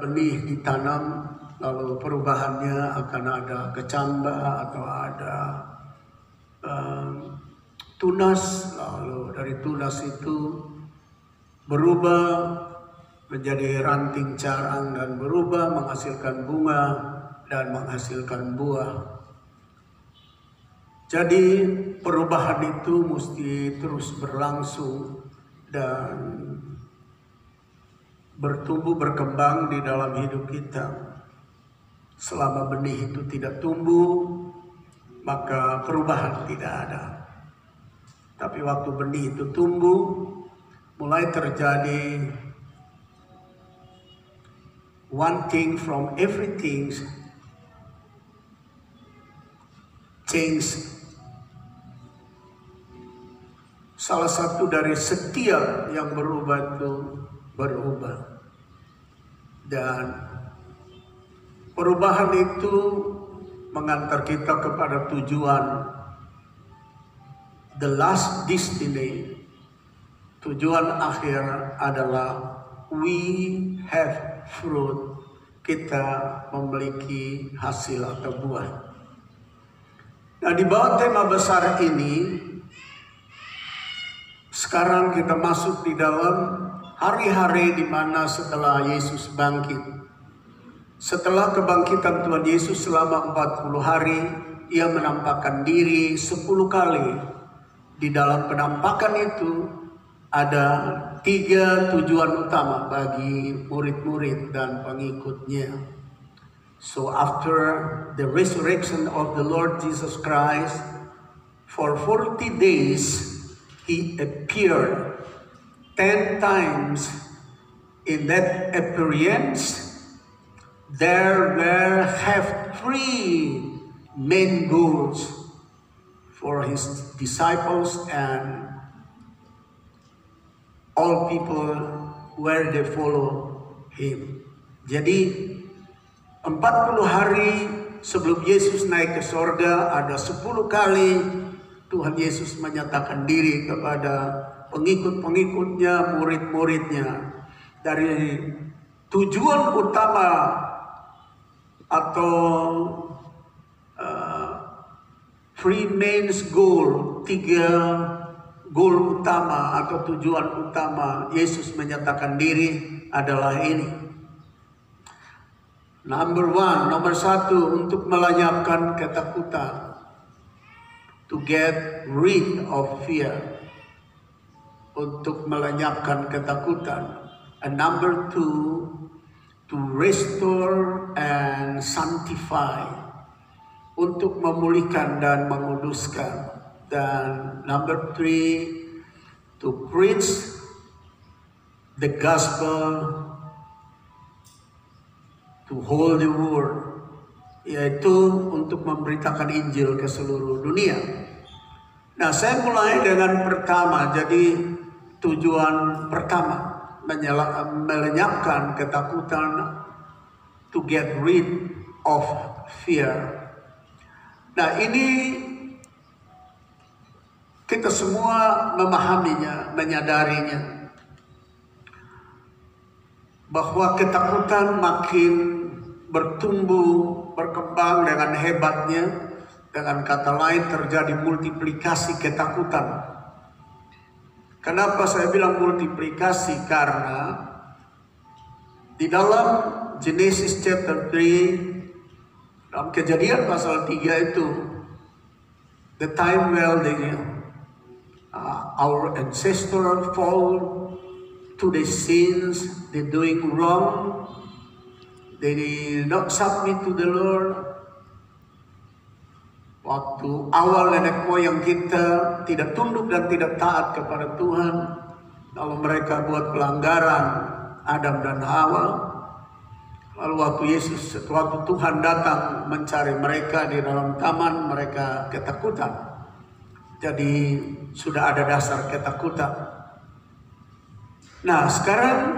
benih ditanam, lalu perubahannya akan ada kecambah atau ada tunas, lalu dari tunas itu berubah menjadi ranting carang dan berubah menghasilkan bunga dan menghasilkan buah. Jadi perubahan itu mesti terus berlangsung dan bertumbuh berkembang di dalam hidup kita. Selama benih itu tidak tumbuh, maka perubahan tidak ada. Tapi waktu benih itu tumbuh, mulai terjadi wanting from everything, change. Salah satu dari setiap yang berubah itu berubah. Dan perubahan itu mengantar kita kepada tujuan. The last destiny, tujuan akhir adalah we have fruit, kita memiliki hasil atau buah. Nah, di bawah tema besar ini, sekarang kita masuk di dalam hari-hari di mana setelah Yesus bangkit. Setelah kebangkitan Tuhan Yesus selama 40 hari, Ia menampakkan diri 10 kali. Di dalam penampakan itu ada 3 tujuan utama bagi murid-murid dan pengikutnya. So after the resurrection of the Lord Jesus Christ, for 40 days, He appeared 10 times. In that appearance, there were 3 main goals for His disciples and all people where they follow Him. Jadi 40 hari sebelum Yesus naik ke sorga, ada 10 kali Tuhan Yesus menyatakan diri kepada pengikut-pengikutnya, murid-muridnya. Dari tujuan utama atau 3 main goal, 3 goal utama atau tujuan utama Yesus menyatakan diri adalah ini. Nomor 1, untuk melenyapkan ketakutan. To get rid of fear. Untuk melenyapkan ketakutan. And number 2, to restore and sanctify. Untuk memulihkan dan menguduskan. Dan number 3, to preach the gospel to whole the world, yaitu untuk memberitakan Injil ke seluruh dunia. Nah, saya mulai dengan pertama. Jadi tujuan pertama, melenyapkan ketakutan, to get rid of fear. Nah, ini kita semua memahaminya, menyadarinya, bahwa ketakutan makin bertumbuh, berkembang dengan hebatnya. Dengan kata lain, terjadi multiplikasi ketakutan. Kenapa saya bilang multiplikasi? Karena di dalam Genesis chapter 3, dalam Kejadian pasal 3 itu, the time where our ancestors fall to the sins, they doing wrong, they did not submit to the Lord. Waktu awal nenek moyang kita tidak tunduk dan tidak taat kepada Tuhan, lalu mereka buat pelanggaran, Adam dan Hawa. Lalu waktu Tuhan datang mencari mereka di dalam taman, mereka ketakutan. Jadi sudah ada dasar ketakutan. Nah, sekarang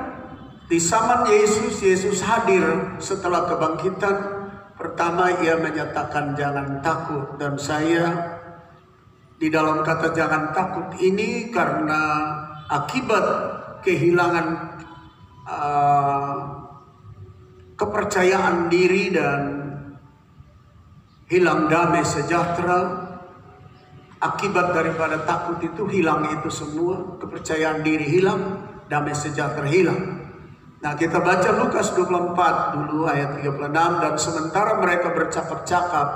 di zaman Yesus hadir setelah kebangkitan. Pertama, Ia menyatakan jangan takut. Dan saya di dalam kata jangan takut ini karena akibat kehilangan kepercayaan diri dan hilang damai sejahtera. Akibat daripada takut itu hilang itu semua, kepercayaan diri hilang, damai sejahtera hilang. Nah, kita baca Lukas 24 dulu ayat 36, dan sementara mereka bercakap-cakap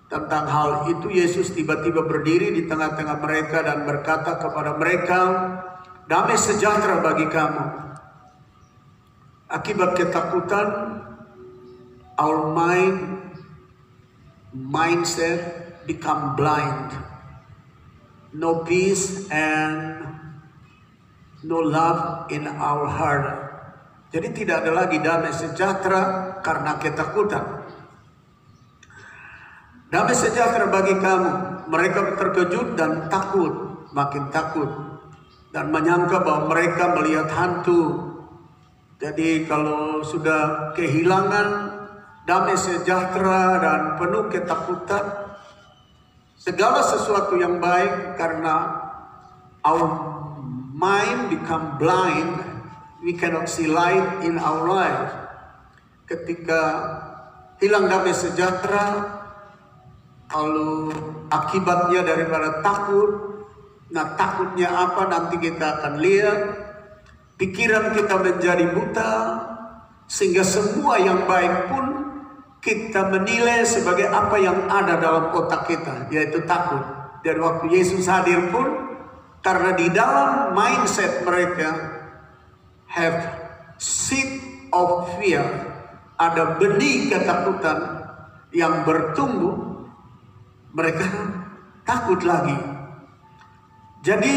tentang hal itu, Yesus tiba-tiba berdiri di tengah-tengah mereka dan berkata kepada mereka, damai sejahtera bagi kamu. Akibat ketakutan, our mindset become blind. No peace and no love in our heart. Jadi tidak ada lagi damai sejahtera karena ketakutan. Damai sejahtera bagi kamu. Mereka terkejut dan takut, makin takut, dan menyangka bahwa mereka melihat hantu. Jadi kalau sudah kehilangan damai sejahtera dan penuh ketakutan, segala sesuatu yang baik, karena our mind become blind, we cannot see light in our life. Ketika hilang damai sejahtera, lalu akibatnya daripada takut. Nah, takutnya apa? Nanti kita akan lihat. Pikiran kita menjadi buta, sehingga semua yang baik pun kita menilai sebagai apa yang ada dalam otak kita, yaitu takut. Dan waktu Yesus hadir pun, karena di dalam mindset mereka have seed of fear, ada benih ketakutan yang bertumbuh, mereka takut lagi. Jadi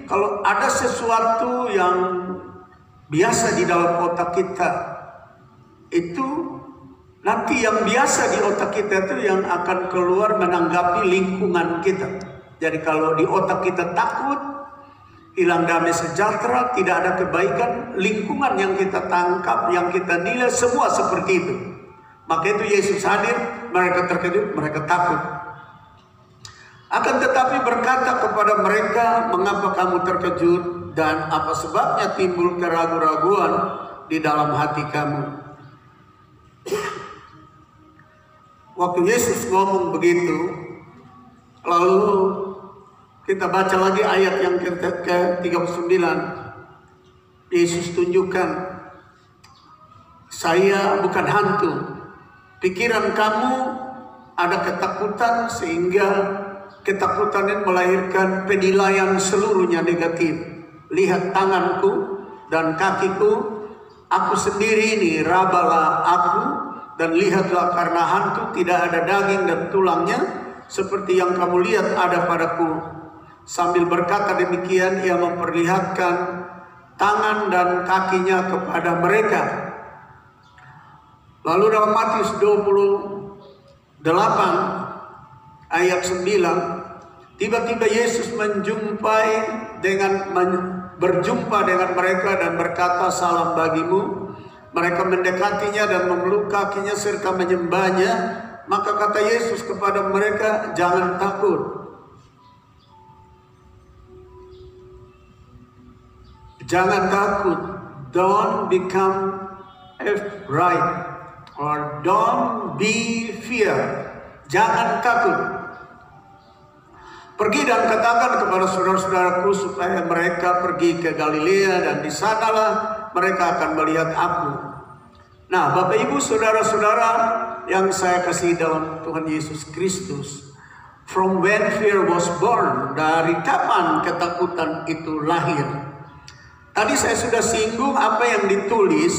kalau ada sesuatu yang biasa di dalam otak kita, itu nanti yang biasa di otak kita itu yang akan keluar menanggapi lingkungan kita. Jadi kalau di otak kita takut, hilang damai sejahtera, tidak ada kebaikan, lingkungan yang kita tangkap, yang kita nilai semua seperti itu. Maka itu Yesus hadir, mereka terkejut, mereka takut. Akan tetapi berkata kepada mereka, mengapa kamu terkejut dan apa sebabnya timbul keraguan-raguan di dalam hati kamu? Waktu Yesus ngomong begitu, lalu kita baca lagi ayat yang ke-39. Yesus tunjukkan, saya bukan hantu. Pikiran kamu ada ketakutan, sehingga ketakutan ini melahirkan penilaian seluruhnya negatif. Lihat tanganku dan kakiku, aku sendiri ini, rabalah aku. Dan lihatlah, karena hantu tidak ada daging dan tulangnya, seperti yang kamu lihat ada padaku. Sambil berkata demikian, ia memperlihatkan tangan dan kakinya kepada mereka. Lalu dalam Matius 28 ayat 9, tiba-tiba Yesus berjumpa dengan mereka dan berkata, salam bagimu. Mereka mendekatinya dan memeluk kakinya serta menyembahnya. Maka kata Yesus kepada mereka, jangan takut. Jangan takut. Don't become afraid or don't be fear. Jangan takut. Pergi dan katakan kepada saudara-saudaraku supaya mereka pergi ke Galilea, dan di sanalah mereka akan melihat aku. Nah, Bapak Ibu, saudara-saudara yang saya kasih dalam Tuhan Yesus Kristus, from when fear was born, dari kapan ketakutan itu lahir? Tadi saya sudah singgung apa yang ditulis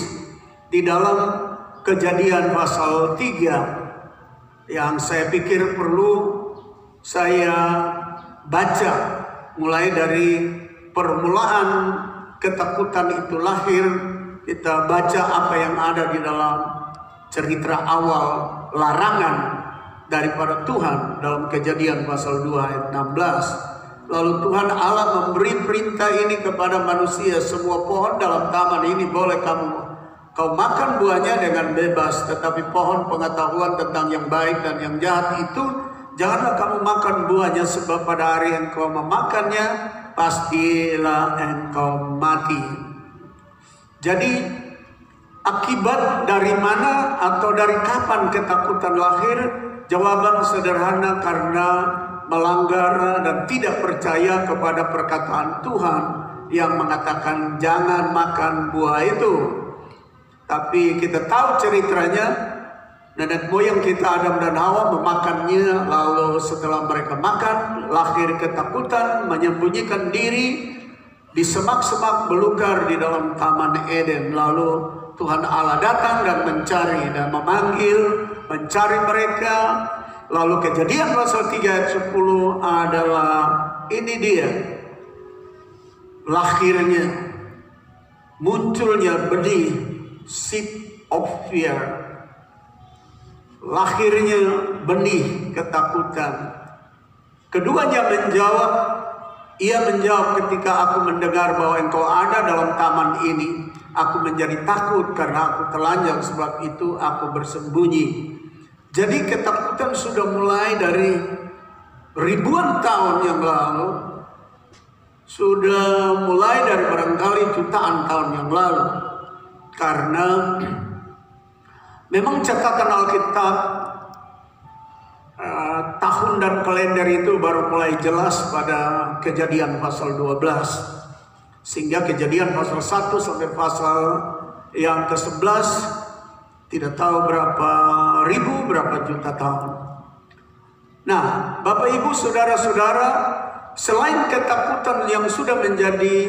di dalam Kejadian pasal 3, yang saya pikir perlu saya baca mulai dari permulaan ketakutan itu lahir. Kita baca apa yang ada di dalam cerita awal larangan daripada Tuhan dalam Kejadian pasal 2 ayat 16. Lalu Tuhan Allah memberi perintah ini kepada manusia, semua pohon dalam taman ini boleh kau makan buahnya dengan bebas, tetapi pohon pengetahuan tentang yang baik dan yang jahat itu janganlah kamu makan buahnya, sebab pada hari yang kau memakannya pastilah engkau mati. Jadi Akibat dari mana atau dari kapan ketakutan lahir? Jawaban sederhana, karena melanggar dan tidak percaya kepada perkataan Tuhan yang mengatakan jangan makan buah itu. Tapi kita tahu ceritanya, nenek moyang kita Adam dan Hawa memakannya, lalu setelah mereka makan lahir ketakutan, menyembunyikan diri di semak-semak belukar di dalam Taman Eden. Lalu Tuhan Allah datang dan mencari dan mencari mereka. Lalu Kejadian pasal 3 ayat 10 adalah ini dia lahirnya, munculnya benih seed of fear, lahirnya benih ketakutan. Keduanya menjawab, ia menjawab, ketika aku mendengar bahwa engkau ada dalam taman ini, aku menjadi takut karena aku telanjang, sebab itu aku bersembunyi. Jadi ketakutan sudah mulai dari ribuan tahun yang lalu, sudah mulai dari barangkali jutaan tahun yang lalu. Karena memang catatan Alkitab tahun dan kalender itu baru mulai jelas pada Kejadian pasal 12. Sehingga Kejadian pasal 1 sampai pasal yang ke-11 tidak tahu berapa ribu, berapa juta tahun. Nah, Bapak Ibu, saudara-saudara, selain ketakutan yang sudah menjadi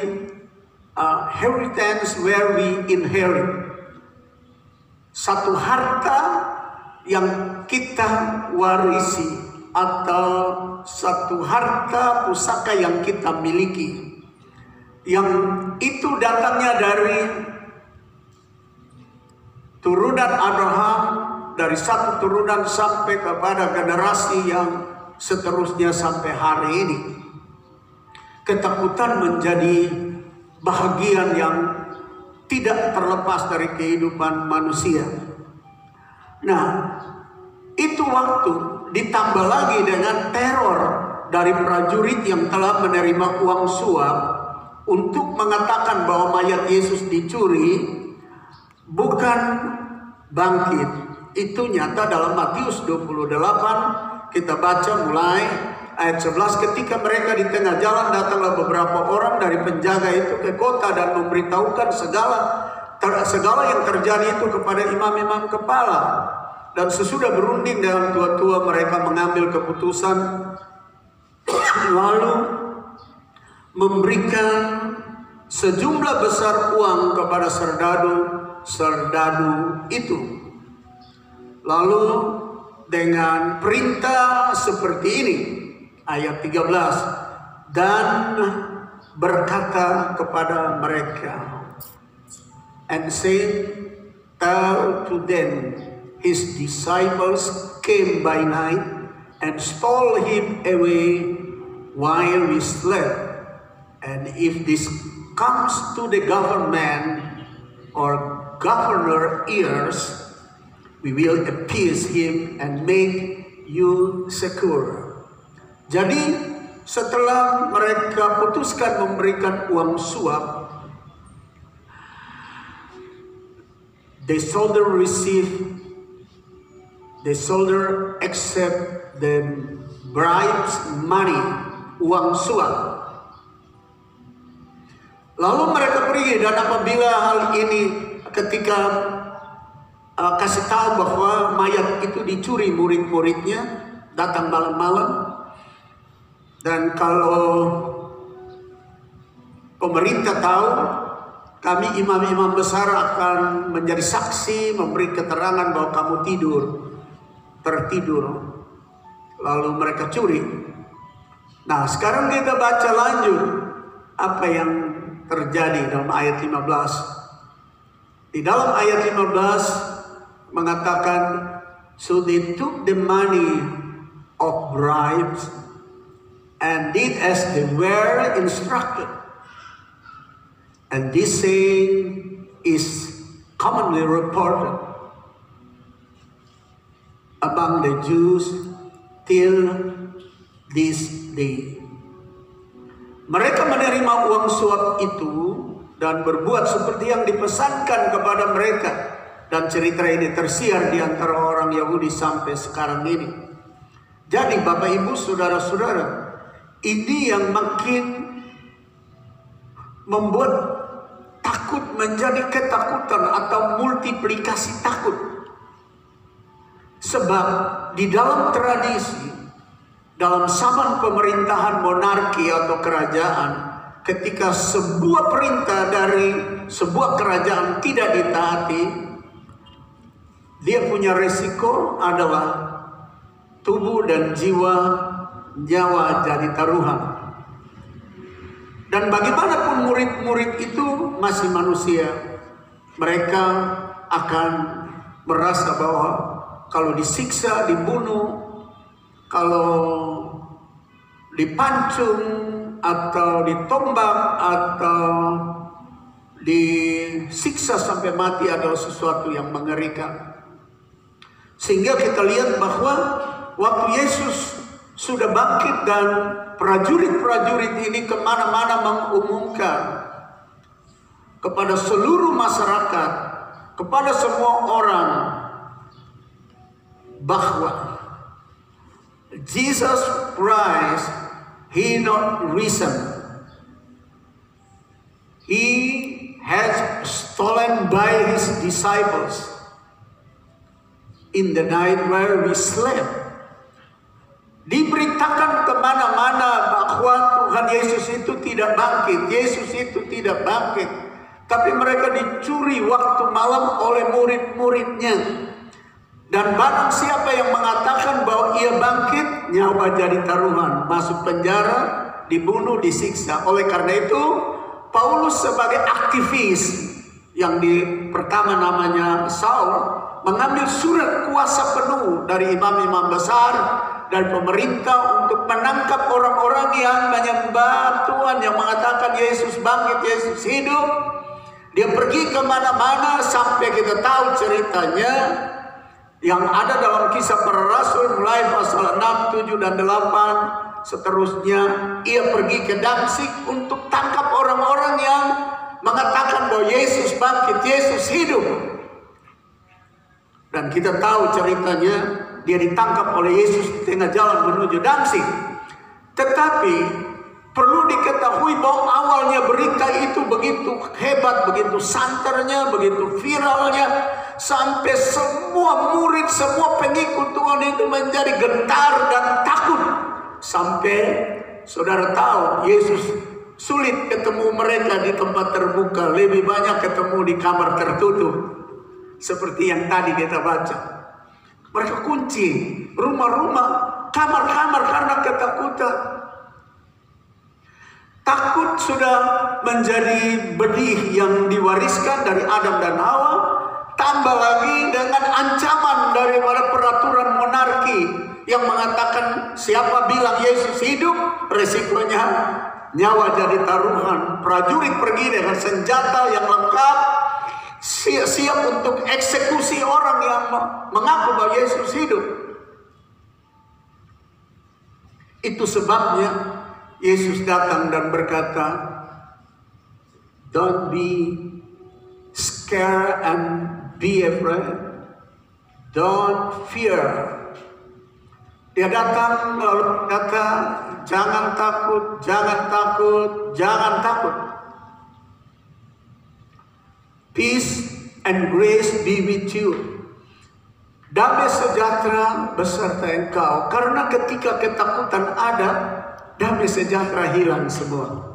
heritage where we inherit, satu harta yang kita warisi atau satu harta pusaka yang kita miliki, yang itu datangnya dari turunan Abraham, dari satu turunan sampai kepada generasi yang seterusnya sampai hari ini. Ketakutan menjadi bahagian yang tidak terlepas dari kehidupan manusia. Nah, itu waktu ditambah lagi dengan teror dari prajurit yang telah menerima uang suap untuk mengatakan bahwa mayat Yesus dicuri, bukan bangkit. Itu nyata dalam Matius 28, kita baca mulai ayat 11. Ketika mereka di tengah jalan, datanglah beberapa orang dari penjaga itu ke kota dan memberitahukan segala yang terjadi itu kepada imam-imam kepala. Dan sesudah berunding dengan tua-tua, mereka mengambil keputusan lalu memberikan sejumlah besar uang kepada serdadu itu. Lalu dengan perintah seperti ini, ayat 13, dan berkata kepada mereka, and say, tell to them, his disciples came by night and stole him away while we slept. And if this comes to the government or governor ears, we will appease him and make you secure. Jadi setelah mereka putuskan memberikan uang suap, the soldier accept the bribes money, uang suap. Lalu mereka pergi, dan apabila hal ini ketika kasih tahu bahwa mayat itu dicuri, murid-muridnya datang malam-malam. Dan kalau pemerintah tahu, kami imam-imam besar akan menjadi saksi, memberi keterangan bahwa kamu tertidur, lalu mereka curi. Nah, sekarang kita baca lanjut apa yang terjadi dalam ayat 15. Di dalam ayat 15 mengatakan, so they took the money of bribes and did as they were instructed. And this saying is commonly reported among the Jews till this day. Mereka menerima uang suap itu dan berbuat seperti yang dipesankan kepada mereka. Dan cerita ini tersiar di antara orang Yahudi sampai sekarang ini. Jadi Bapak Ibu saudara-saudara, ini yang makin membuat takut menjadi ketakutan atau multiplikasi takut. Sebab di dalam tradisi, dalam zaman pemerintahan monarki atau kerajaan, ketika sebuah perintah dari sebuah kerajaan tidak ditaati, dia punya resiko adalah tubuh dan jiwa, nyawa jadi taruhan. Dan bagaimanapun murid-murid itu masih manusia, mereka akan merasa bahwa kalau disiksa, dibunuh, kalau dipancung atau ditombak atau disiksa sampai mati adalah sesuatu yang mengerikan. Sehingga kita lihat bahwa waktu Yesus sudah bangkit dan prajurit-prajurit ini kemana-mana mengumumkan kepada seluruh masyarakat, kepada semua orang, bahwa Jesus Christ, He not risen. He has stolen by His disciples in the night where we slept. Diberitakan kemana-mana bahwa Tuhan Yesus itu tidak bangkit. Yesus itu tidak bangkit. Tapi mereka dicuri waktu malam oleh murid-muridnya. Dan barang siapa yang mengatakan bahwa ia bangkit, nyawa jadi taruhan, masuk penjara, dibunuh, disiksa. Oleh karena itu, Paulus sebagai aktivis yang pertama namanya Saul, mengambil surat kuasa penuh dari imam-imam besar dan pemerintah untuk menangkap orang-orang yang menyembah Tuhan, yang mengatakan Yesus bangkit, Yesus hidup. Dia pergi kemana-mana sampai kita tahu ceritanya yang ada dalam Kisah Para Rasul mulai pasal 6, 7, dan 8. Seterusnya ia pergi ke Damsyik untuk tangkap orang-orang yang mengatakan bahwa Yesus bangkit, Yesus hidup. Dan kita tahu ceritanya, dia ditangkap oleh Yesus di tengah jalan menuju Damsyik. Tetapi perlu diketahui bahwa awalnya berita itu begitu hebat, begitu santernya, begitu viralnya, sampai semua murid, semua pengikut Tuhan itu menjadi gentar dan takut. Sampai saudara tahu, Yesus sulit ketemu mereka di tempat terbuka, lebih banyak ketemu di kamar tertutup. Seperti yang tadi kita baca. Mereka kunci rumah-rumah, kamar-kamar karena ketakutan. Takut sudah menjadi benih yang diwariskan dari Adam dan Hawa. Tambah lagi dengan ancaman daripada peraturan monarki yang mengatakan siapa bilang Yesus hidup, resikonya nyawa jadi taruhan. Prajurit pergi dengan senjata yang lengkap, siap untuk eksekusi orang yang mengaku bahwa Yesus hidup. Itu sebabnya Yesus datang dan berkata, "Don't be scared and be afraid. Don't fear." Dia datang lalu berkata, "Jangan takut, jangan takut, jangan takut. Peace and grace be with you." Damai sejahtera beserta engkau. Karena ketika ketakutan ada, damai sejahtera hilang semua.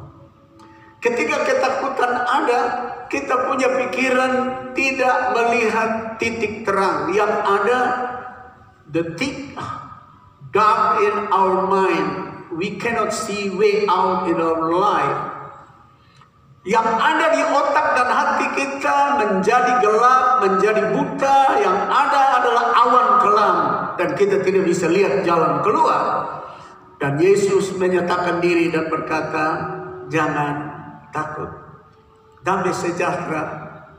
Ketika ketakutan ada, kita punya pikiran tidak melihat titik terang. Yang ada the thick dark in our mind. We cannot see way out in our life. Yang ada di otak dan hati kita menjadi gelap, menjadi buta. Yang ada adalah awan kelam dan kita tidak bisa lihat jalan keluar. Dan Yesus menyatakan diri dan berkata, "Jangan takut. Damai sejahtera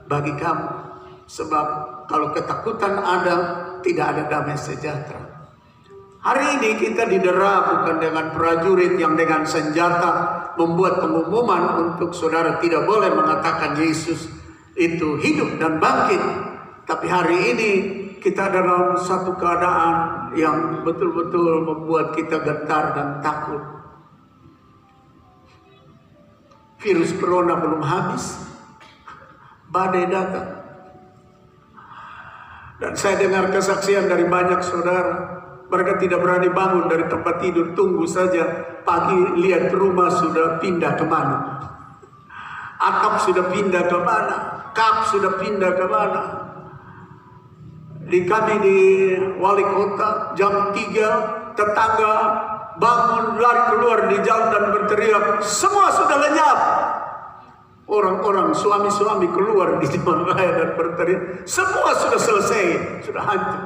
bagi kamu." Sebab kalau ketakutan ada, tidak ada damai sejahtera. Hari ini kita didera bukan dengan prajurit yang dengan senjata membuat pengumuman untuk saudara tidak boleh mengatakan Yesus itu hidup dan bangkit. Tapi hari ini kita dalam satu keadaan yang betul-betul membuat kita gentar dan takut. Virus corona belum habis, badai datang. Dan saya dengar kesaksian dari banyak saudara, mereka tidak berani bangun dari tempat tidur, tunggu saja pagi lihat rumah sudah pindah kemana, atap sudah pindah kemana, kap sudah pindah kemana. Di kami di wali kota jam 3 tetangga bangun lari keluar di jalan dan berteriak, semua sudah lenyap. Orang-orang suami-suami keluar di jalan raya dan berteriak, semua sudah selesai, sudah hancur.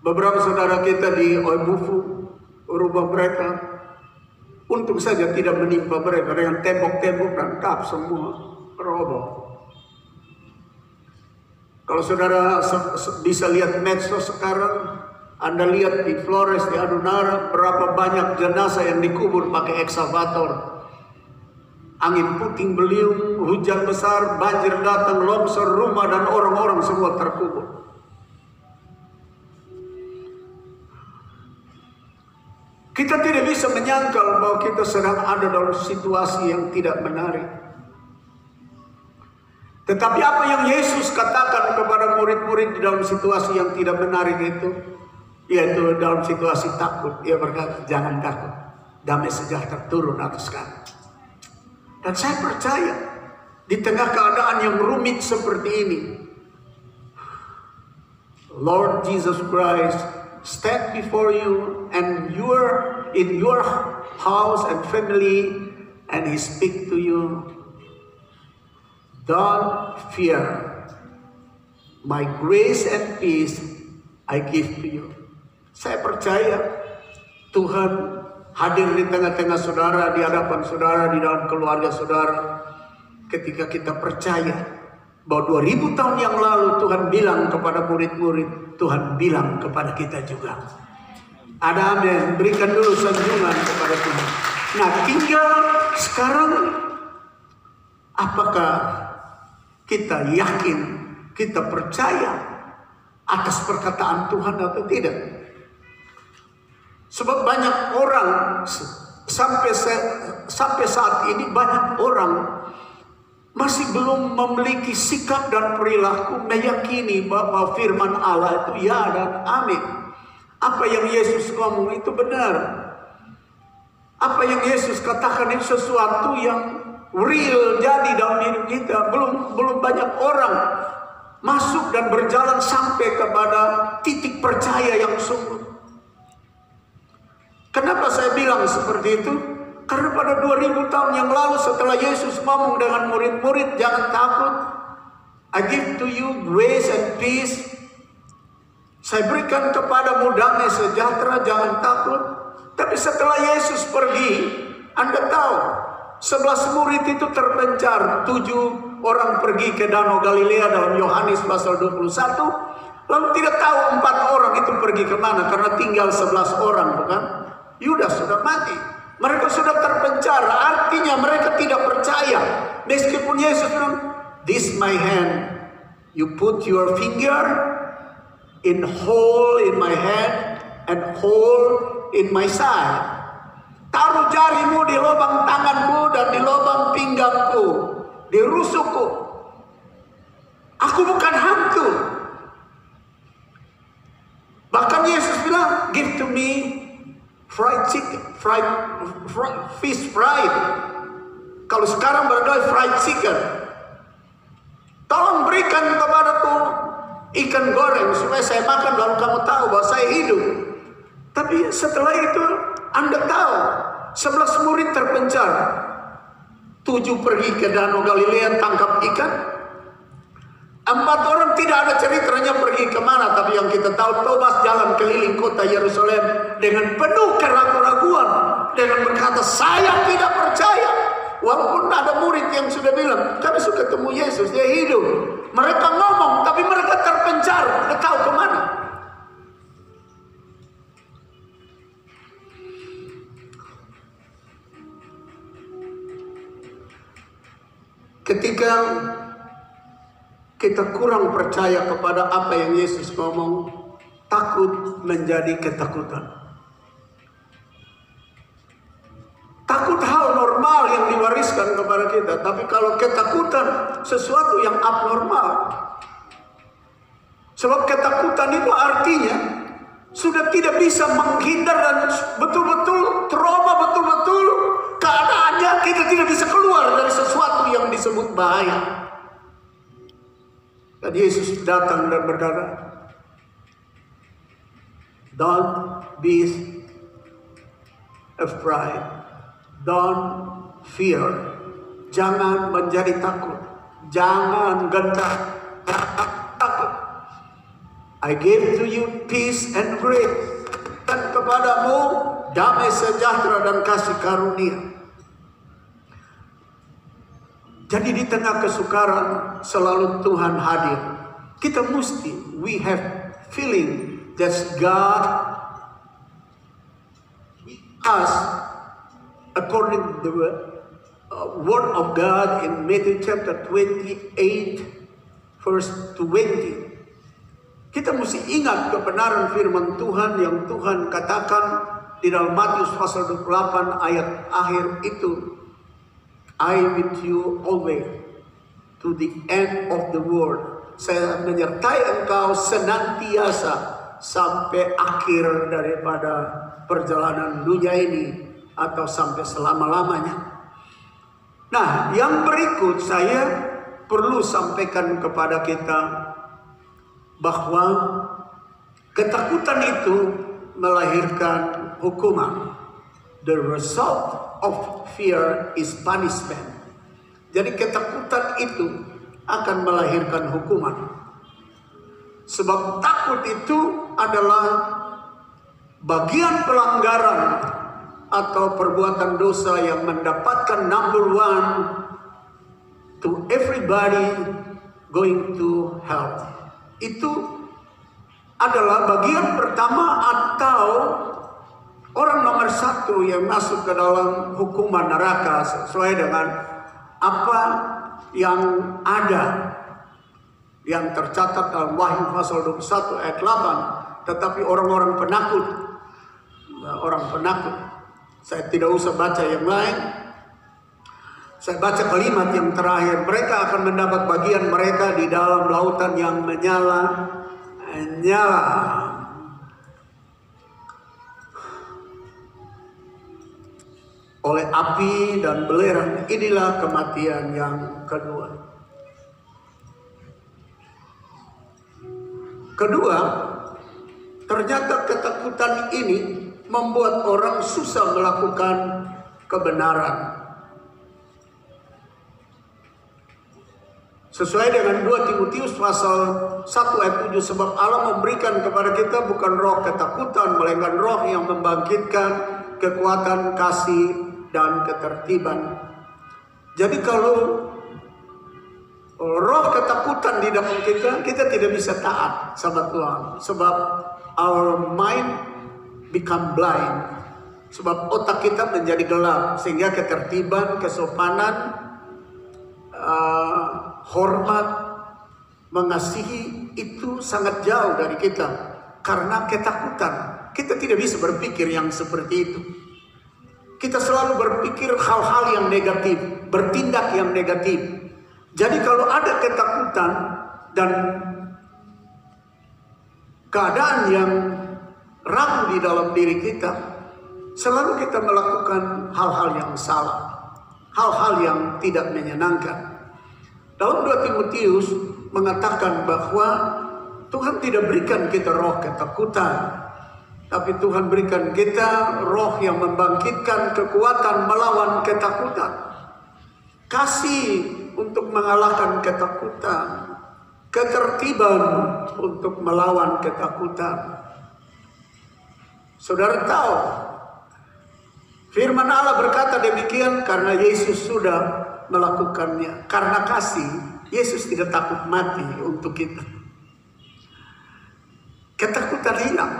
Beberapa saudara kita di Oibufu, rumah mereka untung saja tidak menimpa mereka dengan tembok-tembok dan kap semua roboh. Kalau saudara bisa lihat medsos sekarang, Anda lihat di Flores, di Adunara, berapa banyak jenazah yang dikubur pakai ekskavator. Angin puting beliung, hujan besar, banjir datang, longsor rumah dan orang-orang semua terkubur. Kita tidak bisa menyangkal bahwa kita sedang ada dalam situasi yang tidak menarik. Tetapi apa yang Yesus katakan kepada murid-murid di dalam situasi yang tidak menarik itu, yaitu dalam situasi takut, dia berkata, jangan takut, damai sejahtera turun atas kamu. Dan saya percaya, di tengah keadaan yang rumit seperti ini, Lord Jesus Christ stand before you and you're in your house and family, and He speak to you. Don't fear, my grace and peace I give to you. Saya percaya Tuhan hadir di tengah-tengah saudara, di hadapan saudara, di dalam keluarga saudara. Ketika kita percaya bahwa 2000 tahun yang lalu Tuhan bilang kepada murid-murid, Tuhan bilang kepada kita juga. Ada amin. Berikan dulu sanjungan kepada Tuhan. Nah, tinggal sekarang apakah kita yakin, kita percaya atas perkataan Tuhan atau tidak? Sebab banyak orang sampai saat ini banyak orang masih belum memiliki sikap dan perilaku meyakini bahwa firman Allah itu ya dan amin. Apa yang Yesus ngomong itu benar. Apa yang Yesus katakan itu sesuatu yang real jadi dalam hidup kita. Belum banyak orang masuk dan berjalan sampai kepada titik percaya yang sungguh. Kenapa saya bilang seperti itu? Karena pada 2000 tahun yang lalu setelah Yesus ngomong dengan murid-murid, jangan takut, I give to you grace and peace. Saya berikan kepadamu damai sejahtera, jangan takut. Tapi setelah Yesus pergi, Anda tahu, 11 murid itu terpencar. 7 orang pergi ke Danau Galilea dalam Yohanes pasal 21. Lalu tidak tahu 4 orang itu pergi kemana, karena tinggal 11 orang, bukan? Yudas sudah mati. Mereka sudah terpencar, artinya mereka tidak percaya. Meskipun Yesus bilang, this my hand, you put your finger in hole in my hand and hole in my side. Taruh jarimu di lubang tanganku dan di lubang pinggangku, di rusukku. Aku bukan hantu. Bahkan Yesus bilang, give to me fried chicken, fish fried. Kalau sekarang barangkali fried chicken. Tolong berikan kepadaku ikan goreng supaya saya makan lalu kamu tahu bahwa saya hidup. Tapi setelah itu Anda tahu 11 murid terpencar. 7 pergi ke Danau Galilea tangkap ikan. 4 orang tidak ada ceritanya pergi kemana, tapi yang kita tahu Thomas jalan keliling kota Yerusalem dengan penuh keraguan-raguan, dengan berkata, saya tidak percaya Walaupun ada murid yang sudah bilang, kami sudah ketemu Yesus, dia hidup. Mereka ngomong, tapi mereka terpencar. Nggak tahu kemana. Ketika kita kurang percaya kepada apa yang Yesus ngomong, takut menjadi ketakutan. Takut hal normal yang diwariskan kepada kita, tapi kalau ketakutan sesuatu yang abnormal. Sebab ketakutan itu artinya sudah tidak bisa menghindar dan betul-betul trauma, betul-betul keadaannya kita tidak bisa keluar dari sesuatu yang disebut bahaya. Dan Yesus datang dan berkata, "Don't be afraid, don't fear." Jangan menjadi takut, jangan gentar, jangan takut. I give to you peace and grace. Dan kepadamu damai sejahtera dan kasih karunia. Jadi di tengah kesukaran selalu Tuhan hadir. Kita mesti, we have feeling that God with us according to the word of God in Matthew chapter 28 verse 20. Kita mesti ingat kebenaran firman Tuhan yang Tuhan katakan di dalam Matius pasal 28 ayat akhir itu. I with you always to the end of the world. Saya menyertai engkau senantiasa sampai akhir daripada perjalanan dunia ini atau sampai selama-lamanya. Nah, yang berikut saya perlu sampaikan kepada kita bahwa ketakutan itu melahirkan hukuman. The result of fear is punishment. Jadi ketakutan itu akan melahirkan hukuman. Sebab takut itu adalah bagian pelanggaran atau perbuatan dosa yang mendapatkan number one to everybody going to hell. Itu adalah bagian pertama atau orang nomor satu yang masuk ke dalam hukuman neraka sesuai dengan apa yang ada yang tercatat dalam Wahyu pasal 21 ayat 8. Tetapi orang-orang penakut, saya tidak usah baca yang lain. Saya baca kalimat yang terakhir, mereka akan mendapat bagian mereka di dalam lautan yang menyala oleh api dan belerang. Inilah kematian yang kedua. Kedua, ternyata ketakutan ini membuat orang susah melakukan kebenaran. Sesuai dengan 2 Timotius pasal 1 ayat 7, sebab Allah memberikan kepada kita bukan roh ketakutan, melainkan roh yang membangkitkan kekuatan, kasih, dan ketertiban. Jadi kalau roh ketakutan di dalam kita tidak bisa taat sama Tuhan. Sebab our mind become blind. Sebab otak kita menjadi gelap. Sehingga ketertiban, kesopanan, hormat, mengasihi itu sangat jauh dari kita. Karena ketakutan. Kita tidak bisa berpikir yang seperti itu. Kita selalu berpikir hal-hal yang negatif, bertindak yang negatif. Jadi kalau ada ketakutan dan keadaan yang ragu di dalam diri kita, selalu kita melakukan hal-hal yang salah, hal-hal yang tidak menyenangkan. Dalam 2 Timotius mengatakan bahwa Tuhan tidak berikan kita roh ketakutan, tapi Tuhan berikan kita roh yang membangkitkan kekuatan melawan ketakutan. Kasih untuk mengalahkan ketakutan. Ketertiban untuk melawan ketakutan. Saudara tahu, Firman Allah berkata demikian karena Yesus sudah melakukannya. Karena kasih, Yesus tidak takut mati untuk kita. Ketakutan hilang.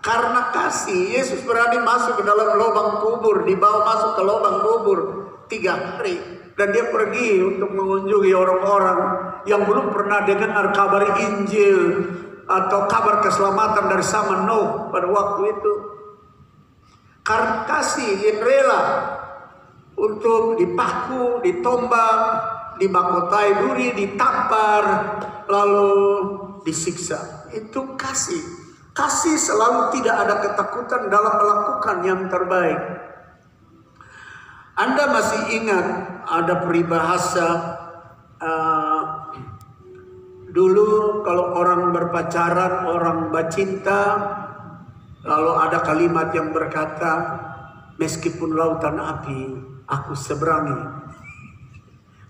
Karena kasih, Yesus berani masuk ke dalam lubang kubur, dibawa masuk ke lubang kubur 3 hari. Dan dia pergi untuk mengunjungi orang-orang yang belum pernah dengar kabar Injil atau kabar keselamatan dari zaman Nuh pada waktu itu. Karena kasih, dia rela untuk dipaku, ditombak, dimahkotai duri, ditampar, lalu disiksa. Itu kasih. Kasih selalu tidak ada ketakutan dalam melakukan yang terbaik. Anda masih ingat ada peribahasa dulu kalau orang berpacaran, orang bercinta, lalu ada kalimat yang berkata, meskipun lautan api, aku seberangi.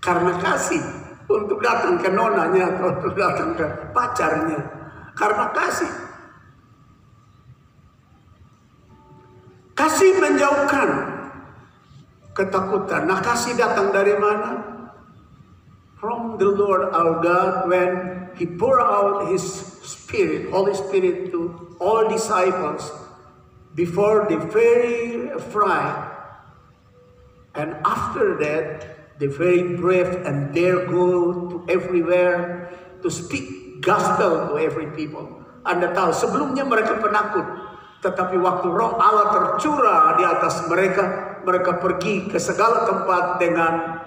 Karena kasih untuk datang ke nonanya atau untuk datang ke pacarnya. Karena kasih. Kasih menjauhkan ketakutan. Nah, kasih datang dari mana? From the Lord our God when He poured out His Spirit, Holy Spirit to all disciples before the very fright, and after that the very brave and dare go to everywhere to speak gospel to every people. Anda tahu sebelumnya mereka penakut, tetapi waktu Roh Allah tercurah di atas mereka, mereka pergi ke segala tempat dengan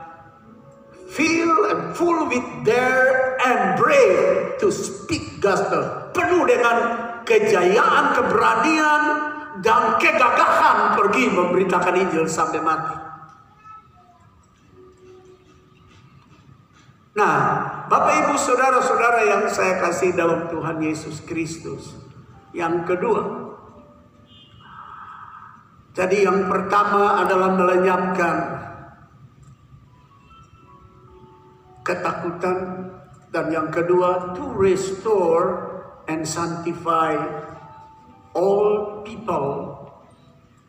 filled and full with dare and brave to speak gospel. Penuh dengan kejayaan, keberanian, dan kegagahan pergi memberitakan Injil sampai mati. Nah, Bapak Ibu Saudara-saudara yang saya kasih dalam Tuhan Yesus Kristus. Yang kedua, jadi yang pertama adalah melenyapkan ketakutan, dan yang kedua to restore and sanctify all people,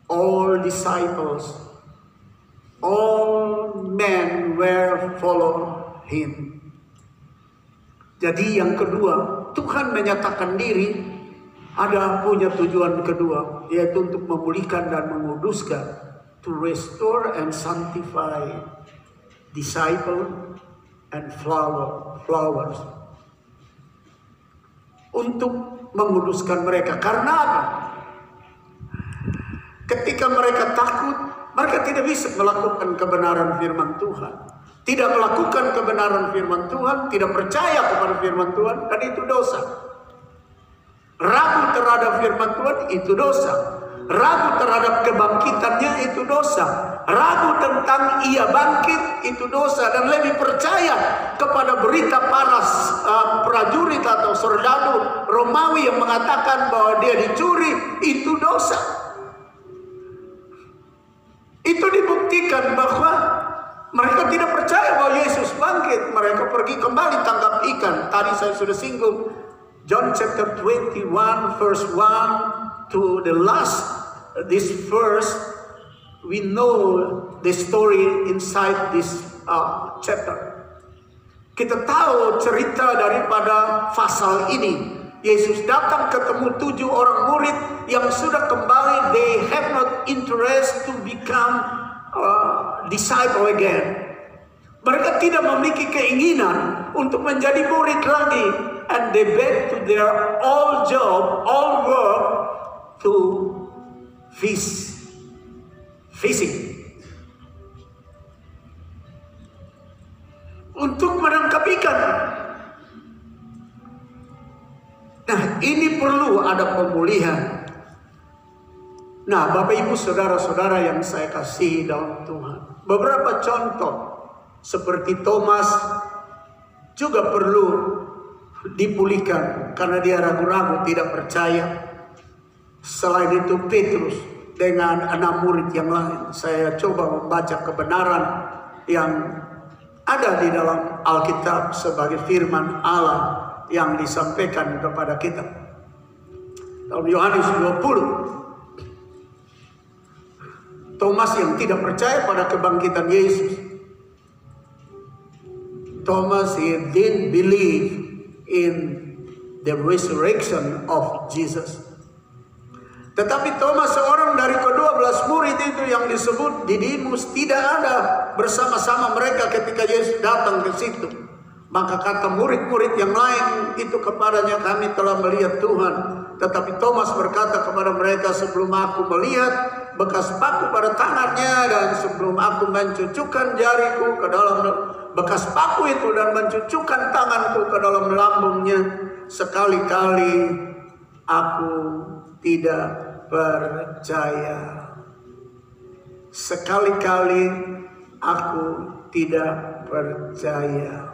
all disciples, all men where follow Him. Jadi yang kedua, Tuhan menyatakan diri ada punya tujuan kedua, yaitu untuk memulihkan dan menguduskan, to restore and sanctify disciple and flowers. Untuk menguduskan mereka. Karena apa? Ketika mereka takut, mereka tidak bisa melakukan kebenaran firman Tuhan. Tidak melakukan kebenaran firman Tuhan, tidak percaya kepada firman Tuhan, dan itu dosa. Ragu terhadap firman Tuhan itu dosa. Ragu terhadap kebangkitannya itu dosa. Ragu tentang ia bangkit itu dosa. Dan lebih percaya kepada berita para prajurit atau serdadu Romawi yang mengatakan bahwa dia dicuri, itu dosa. Itu dibuktikan bahwa mereka tidak percaya bahwa Yesus bangkit. Mereka pergi kembali tangkap ikan. Tadi saya sudah singgung John chapter 21 verse 1 to the last. This verse, we know the story inside this chapter. Kita tahu cerita daripada pasal ini. Yesus datang ketemu 7 orang murid yang sudah kembali. They have not interest to become disciple again. Mereka tidak memiliki keinginan untuk menjadi murid lagi. And they back to their old job, old work to fishing. Untuk menangkap ikan. Nah, ini perlu ada pemulihan. Nah, Bapak Ibu Saudara-saudara yang saya kasih dalam Tuhan, beberapa contoh seperti Thomas juga perlu dipulihkan karena dia ragu-ragu, tidak percaya. Selain itu Petrus dengan 6 murid yang lain. Saya coba membaca kebenaran yang ada di dalam Alkitab sebagai firman Allah yang disampaikan kepada kita. Dalam Yohanes 20 Thomas yang tidak percaya pada kebangkitan Yesus. Thomas, he didn't believe in the resurrection of Jesus. Tetapi Thomas, seorang dari ke-12 murid itu yang disebut Didimus, tidak ada bersama-sama mereka ketika Yesus datang ke situ. Maka kata murid-murid yang lain itu kepadanya, kami telah melihat Tuhan. Tetapi Thomas berkata kepada mereka, sebelum aku melihat bekas paku pada tangannya, dan sebelum aku mencucukkan jariku ke dalam bekas paku itu dan mencucukkan tanganku ke dalam lambungnya, sekali-kali aku tidak percaya. Sekali-kali aku tidak percaya.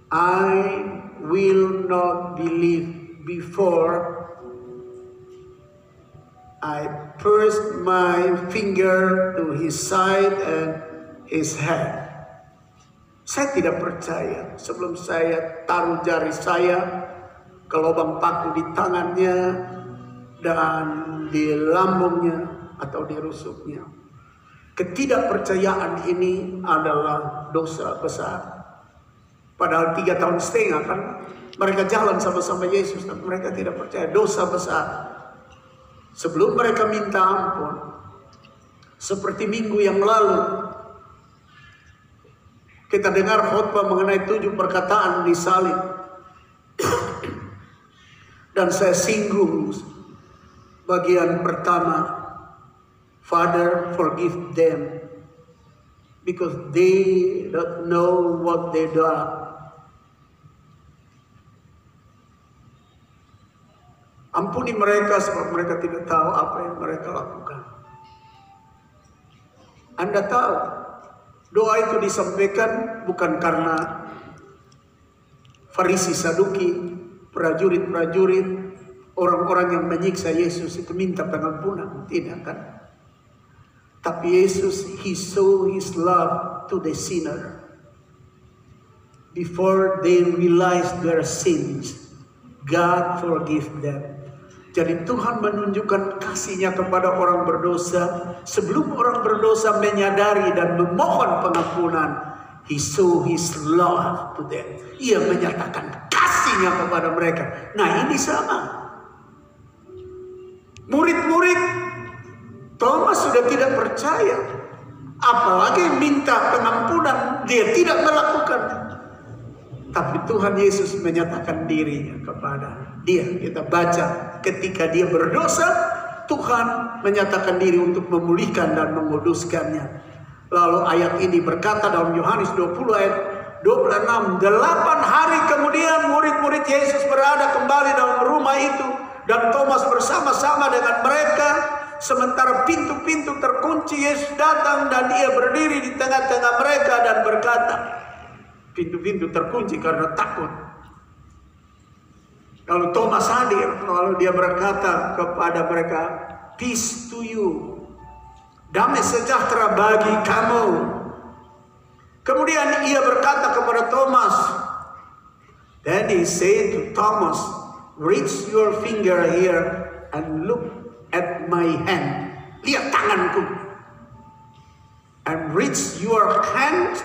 I will not believe before I pressed my finger to his side and his head. Saya tidak percaya sebelum saya taruh jari saya ke lubang paku di tangannya dan di lambungnya atau di rusuknya. Ketidakpercayaan ini adalah dosa besar. Padahal 3,5 tahun kan mereka jalan sama-sama Yesus, tapi mereka tidak percaya. Dosa besar. Sebelum mereka minta ampun, seperti minggu yang lalu kita dengar khotbah mengenai 7 perkataan di salib. Dan saya singgung bagian pertama, Father, forgive them because they don't know what they do. Ampuni mereka sebab mereka tidak tahu apa yang mereka lakukan. Anda tahu, doa itu disampaikan bukan karena Farisi, Saduki, prajurit-prajurit, orang-orang yang menyiksa Yesus itu minta pengampunan. Tidak kan? Tapi Yesus, he show his love to the sinner before they realize their sins. God forgive them. Jadi Tuhan menunjukkan kasih-Nya kepada orang berdosa sebelum orang berdosa menyadari dan memohon pengampunan. He show his love to them. Ia menyatakan kasih-Nya kepada mereka. Nah, ini sama. Murid-murid Thomas sudah tidak percaya. Apalagi minta pengampunan, dia tidak melakukan. Tapi Tuhan Yesus menyatakan dirinya kepada dia. Kita baca ketika dia berdosa, Tuhan menyatakan diri untuk memulihkan dan menguduskannya. Lalu ayat ini berkata dalam Yohanes 20 ayat 26, 8 hari kemudian murid-murid Yesus berada kembali dalam rumah itu, dan Thomas bersama-sama dengan mereka. Sementara pintu-pintu terkunci, Yesus datang dan ia berdiri di tengah-tengah mereka dan berkata, pintu-pintu terkunci karena takut. Lalu Thomas hadir, lalu dia berkata kepada mereka, peace to you, damai sejahtera bagi kamu. Kemudian ia berkata kepada Thomas, then he said to Thomas, reach your finger here and look at my hand. Lihat tanganku. And reach your hand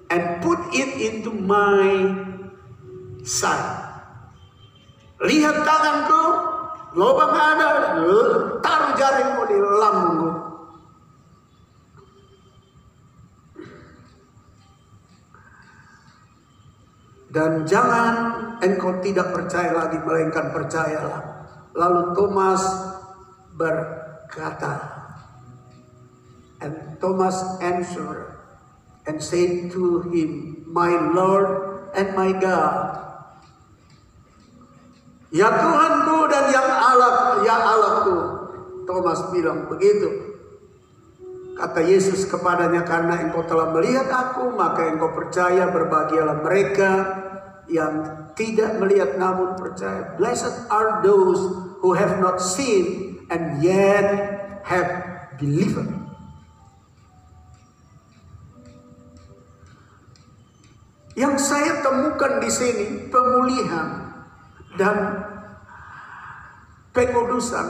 and put it into my side. Lihat tanganku, lubang ada, taruh jarimu di lambungku. Dan jangan engkau tidak percaya lagi, melainkan percayalah. Lalu Thomas berkata, and Thomas answered and said to him, my Lord and my God. Ya Tuhanku dan yang Allah, ya Allahku. Thomas bilang begitu. Kata Yesus kepadanya, karena engkau telah melihat aku, maka engkau percaya. Berbahagialah mereka yang tidak melihat namun percaya. Blessed are those who have not seen and yet have believed. Yang saya temukan di sini pemulihan dan pengudusan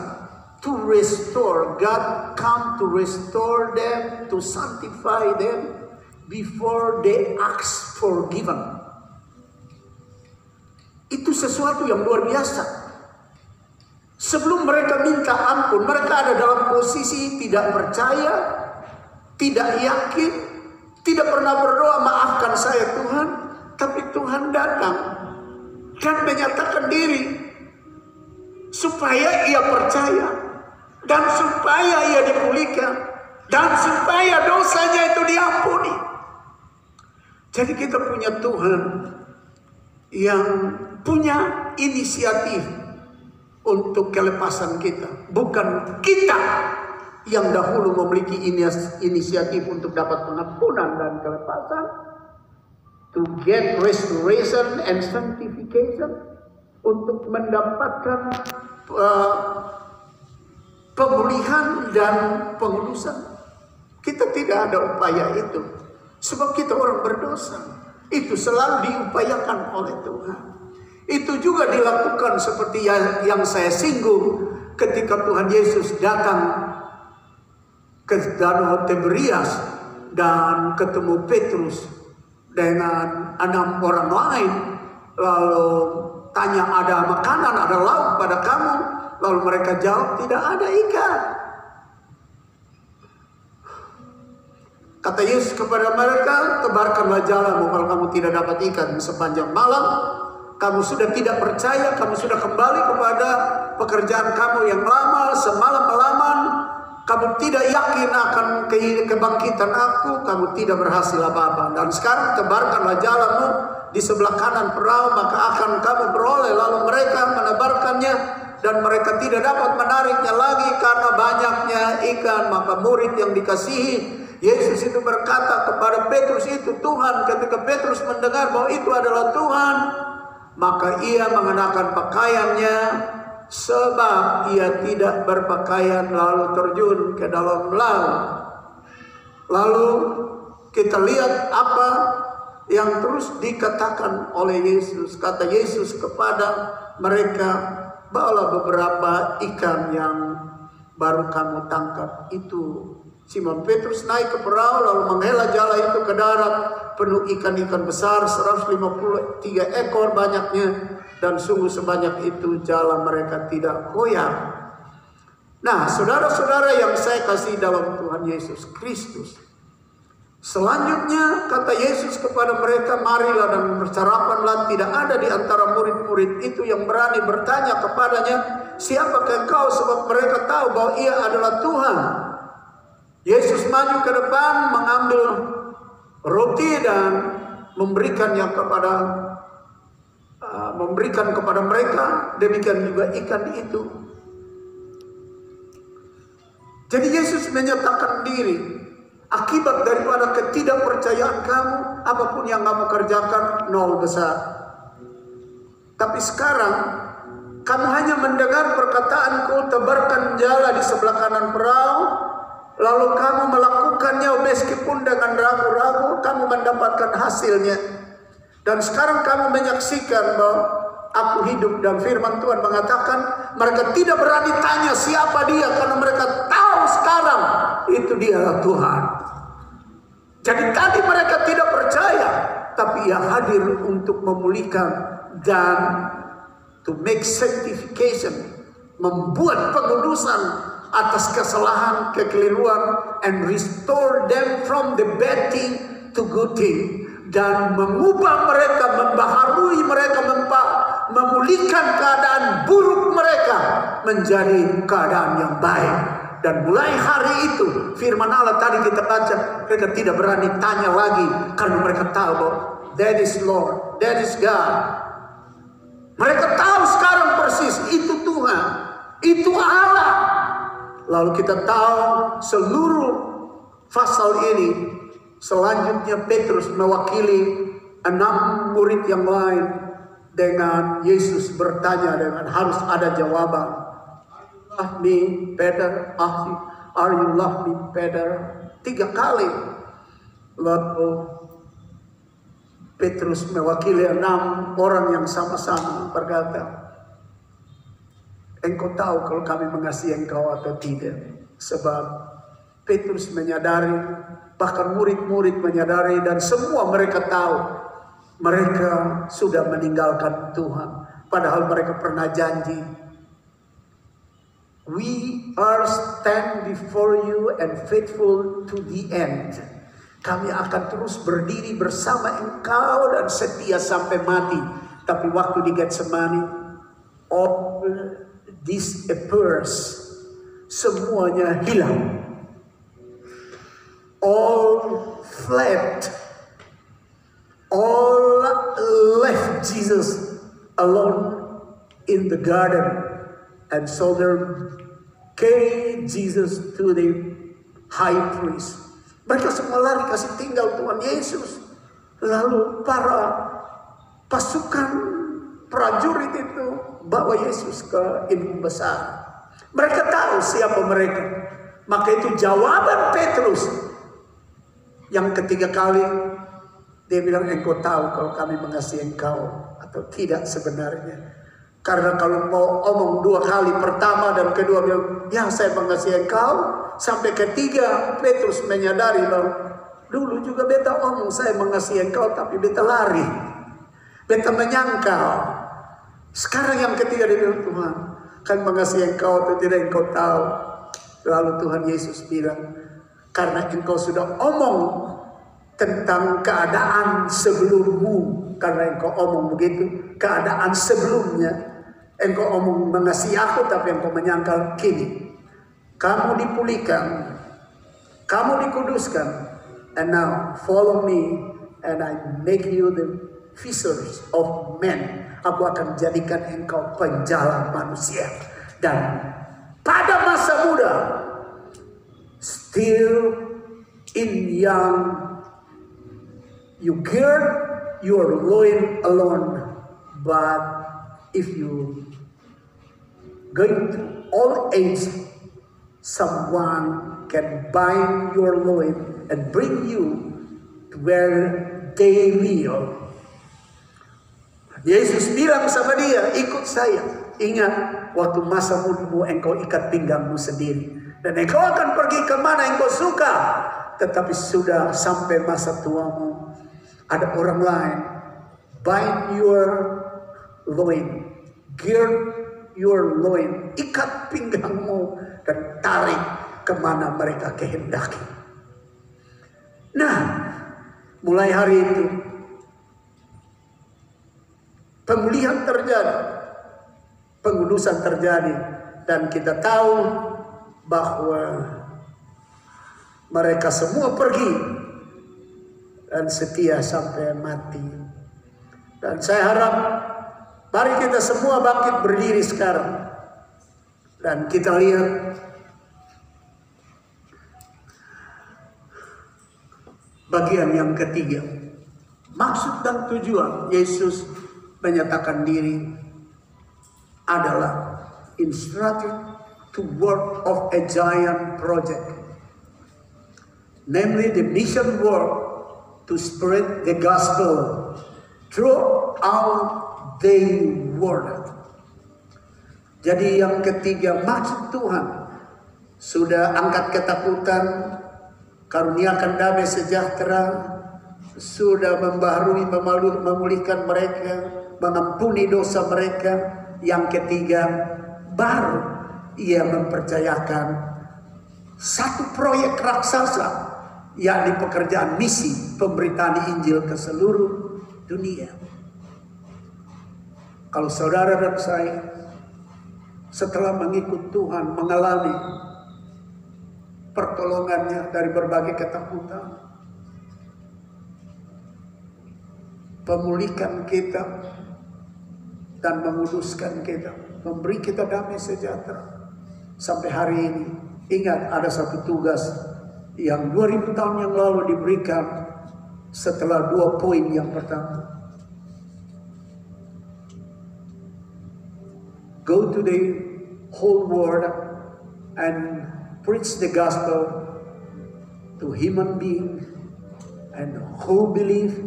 to restore. God come to restore them, to sanctify them before they ask forgiven. Itu sesuatu yang luar biasa. Sebelum mereka minta ampun, mereka ada dalam posisi tidak percaya, tidak yakin, tidak pernah berdoa, maafkan saya Tuhan. Tapi Tuhan datang dan menyatakan diri supaya ia percaya, dan supaya ia dipulihkan, dan supaya dosanya itu diampuni. Jadi kita punya Tuhan yang punya inisiatif untuk kelepasan kita. Bukan kita yang dahulu memiliki inisiatif untuk dapat pengampunan dan kelepasan, to get restoration and sanctification, untuk mendapatkan pemulihan dan pengudusan. Kita tidak ada upaya itu, sebab kita orang berdosa. Itu selalu diupayakan oleh Tuhan. Itu juga dilakukan seperti yang saya singgung ketika Tuhan Yesus datang ke Danau Tiberias dan ketemu Petrus dengan 6 orang lain, lalu tanya, ada makanan, ada lauk pada kamu? Lalu mereka jawab, tidak ada ikan. Kata Yesus kepada mereka, tebarkanlah jalamu kalau kamu tidak dapat ikan sepanjang malam. Kamu sudah tidak percaya, kamu sudah kembali kepada pekerjaan kamu yang lama, semalam-malaman. Kamu tidak yakin akan kebangkitan aku, kamu tidak berhasil apa-apa. Dan sekarang tebarkanlah jalamu di sebelah kanan perahu, maka akan kamu beroleh. Lalu mereka menebarkannya dan mereka tidak dapat menariknya lagi karena banyaknya ikan. Maka murid yang dikasihi Yesus itu berkata kepada Petrus itu, Tuhan. Ketika Petrus mendengar bahwa itu adalah Tuhan, maka ia mengenakan pakaiannya, sebab ia tidak berpakaian, lalu terjun ke dalam laut. Lalu kita lihat apa yang terus dikatakan oleh Yesus. Kata Yesus kepada mereka, bawalah beberapa ikan yang baru kamu tangkap itu. Simon Petrus naik ke perahu lalu menghela jala itu ke darat, penuh ikan-ikan besar, 153 ekor banyaknya, dan sungguh sebanyak itu jala mereka tidak koyak. Nah, saudara-saudara yang saya kasih dalam Tuhan Yesus Kristus, selanjutnya kata Yesus kepada mereka, marilah dan bersarapanlah. Tidak ada di antara murid-murid itu yang berani bertanya kepadanya, siapakah engkau? Sebab mereka tahu bahwa ia adalah Tuhan. Yesus maju ke depan, mengambil roti dan memberikan kepada mereka. Demikian juga ikan itu. Jadi Yesus menyatakan diri, akibat daripada ketidakpercayaan kamu, apapun yang kamu kerjakan nol besar. Tapi sekarang kamu hanya mendengar perkataanku, tebarkan jala di sebelah kanan perahu, lalu kamu melakukannya meskipun dengan ragu-ragu, kamu mendapatkan hasilnya. Dan sekarang kamu menyaksikan bahwa aku hidup, dan firman Tuhan mengatakan mereka tidak berani tanya siapa dia, karena mereka tahu sekarang itu dialah Tuhan. Jadi tadi mereka tidak percaya, tapi ia hadir untuk memulihkan dan to make sanctification, membuat pengudusan atas kesalahan, kekeliruan, and restore them from the bad thing to good thing, dan mengubah mereka, membaharui mereka, memulihkan keadaan buruk mereka menjadi keadaan yang baik. Dan mulai hari itu, firman Allah tadi kita baca, mereka tidak berani tanya lagi karena mereka tahu bahwa that is Lord, that is God. Mereka tahu sekarang persis itu Tuhan, itu Allah. Lalu kita tahu seluruh pasal ini. Selanjutnya Petrus mewakili 6 murid yang lain dengan Yesus bertanya dengan harus ada jawaban. Love me, Peter? Are you love me, Peter? 3 kali. Lalu Petrus mewakili 6 orang yang sama-sama berkata, engkau tahu kalau kami mengasihi engkau atau tidak. Sebab Petrus menyadari, bahkan murid-murid menyadari, dan semua mereka tahu mereka sudah meninggalkan Tuhan. Padahal mereka pernah janji, we are stand before you and faithful to the end. Kami akan terus berdiri bersama engkau dan setia sampai mati. Tapi waktu di Getsemani, all disappears. Semuanya hilang. All fled. All left Jesus alone in the garden. And so they carry Jesus to the high priest. Mereka semua lari kasih tinggal Tuhan Yesus. Lalu para pasukan prajurit itu bawa Yesus ke imam besar. Mereka tahu siapa mereka. Maka itu jawaban Petrus. Yang ketiga kali dia bilang, engkau tahu kalau kami mengasihi engkau atau tidak sebenarnya. Karena kalau mau omong dua kali, pertama dan kedua bilang, ya saya mengasihi engkau. Sampai ketiga Petrus menyadari bahwa dulu juga beta omong saya mengasihi engkau, tapi beta lari. Beta menyangkal. Sekarang yang ketiga dia bilang, Tuhan kan mengasihi engkau atau tidak engkau tahu. Lalu Tuhan Yesus bilang, karena engkau sudah omong tentang keadaan sebelummu. Karena engkau omong begitu, keadaan sebelumnya engkau omong mengasihi aku, tapi engkau menyangkal kini. Kamu dipulihkan, kamu dikuduskan, and now follow me, and I make you the fishers of men. Aku akan jadikan engkau penjala manusia. Dan pada masa muda, still in young, you gird your loin alone, but if you going to old age, someone can bind your loin and bring you to where they will. Yesus bilang sama dia, ikut saya. Ingat, waktu masa mudamu engkau ikat pinggangmu sendiri. Dan engkau akan pergi kemana engkau suka. Tetapi sudah sampai masa tuamu, ada orang lain. Bind your loin. Gird your loin. Ikat pinggangmu dan tarik kemana mereka kehendaki. Nah, mulai hari itu pemulihan terjadi, pengudusan terjadi, dan kita tahu bahwa mereka semua pergi dan setia sampai mati. Dan saya harap mari kita semua bangkit berdiri sekarang dan kita lihat bagian yang ketiga. Maksud dan tujuan Yesus menyatakan diri adalah instructed to work of a giant project, namely the mission work to spread the gospel throughout the world. Jadi yang ketiga, maksud Tuhan sudah angkat ketakutan, karuniakan damai sejahtera, sudah membaharui, memulihkan mereka, mengampuni dosa mereka. Yang ketiga, baru ia mempercayakan satu proyek raksasa, yakni pekerjaan misi pemberitaan Injil ke seluruh dunia. Kalau saudara dan saya setelah mengikut Tuhan, mengalami pertolongannya dari berbagai ketakutan, memulihkan kita dan menguduskan kita, memberi kita damai sejahtera sampai hari ini. Ingat, ada satu tugas yang 2000 tahun yang lalu diberikan setelah 2 poin yang pertama. Go to the whole world and preach the gospel to human beings, and who believe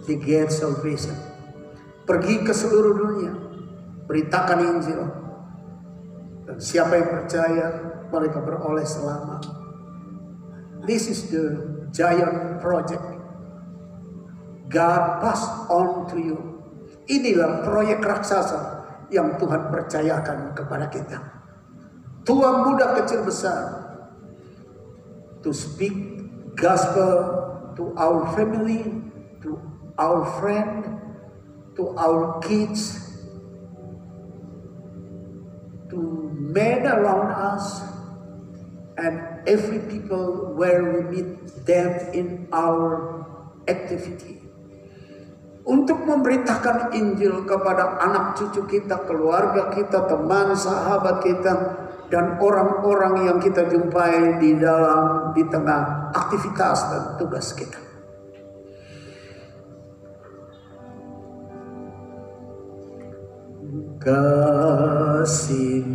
they get salvation. Pergi ke seluruh dunia, beritakan Injil. siapa yang percaya mereka beroleh selamat. This is the giant project God passed on to you. Inilah proyek raksasa yang Tuhan percayakan kepada kita. Tua muda kecil besar, to speak gospel to our family, to our friend, to our kids, to men around us, and every people where we meet them in our activity. Untuk memberitakan Injil kepada anak cucu kita, keluarga kita, teman, sahabat kita, dan orang-orang yang kita jumpai di tengah aktivitas dan tugas kita. Kasih